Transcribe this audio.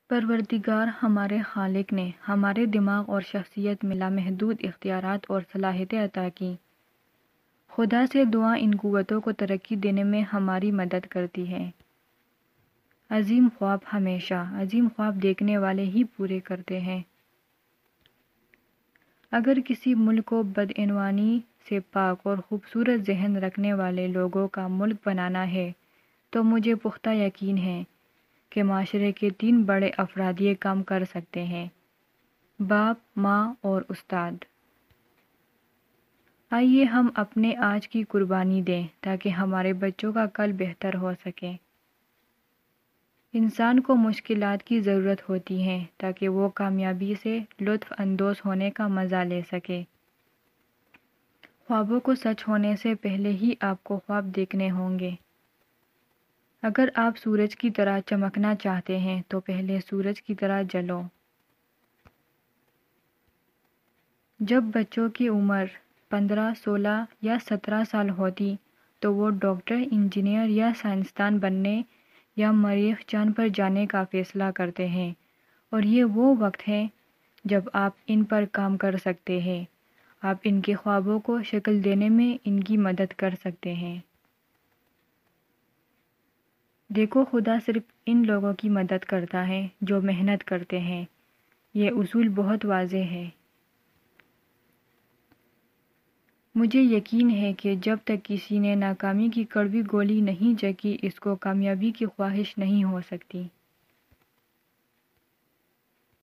پروردگار ہمارے خالق نے ہمارے دماغ اور شخصیت میں لامحدود اختیارات اور صلاحیتیں عطا کی۔ خدا سے دعا ان قوتوں کو ترقی دینے میں ہماری مدد کرتی ہے۔ عظیم خواب ہمیشہ عظیم خواب دیکھنے والے ہی پورے کرتے ہیں۔ اگر کسی ملک کو بدعنوانی سے پاک اور خوبصورت ذہن رکھنے والے لوگوں کا ملک بنانا ہے تو مجھے پختہ یقین ہے کہ معاشرے کے 3 بڑے افراد یہ کام کر سکتے ہیں: باپ، ماں اور استاد۔ آئیے ہم اپنے آج کی قربانی دیں تاکہ ہمارے بچوں کا کل بہتر ہو سکے۔ انسان کو مشکلات کی ضرورت ہوتی ہے تاکہ وہ کامیابی سے لطف اندوز ہونے کا مزہ لے سکے۔ خوابوں کو سچ ہونے سے پہلے ہی آپ کو خواب دیکھنے ہوں گے۔ اگر آپ سورج کی طرح چمکنا چاہتے ہیں تو پہلے سورج کی طرح جلو۔ جب بچوں کی عمر 15، 16 یا 17 سال ہوتی تو وہ ڈاکٹر، انجینئر یا سائنسدان بننے یا مریخ چاند پر جانے کا فیصلہ کرتے ہیں، اور یہ وہ وقت ہے جب آپ ان پر کام کر سکتے ہیں۔ آپ ان کے خوابوں کو شکل دینے میں ان کی مدد کر سکتے ہیں۔ دیکھو، خدا صرف ان لوگوں کی مدد کرتا ہے جو محنت کرتے ہیں۔ یہ اصول بہت واضح ہے۔ مجھے یقین ہے کہ جب تک کسی نے ناکامی کی کڑوی گولی نہیں چکھی، اس کو کامیابی کی خواہش نہیں ہو سکتی۔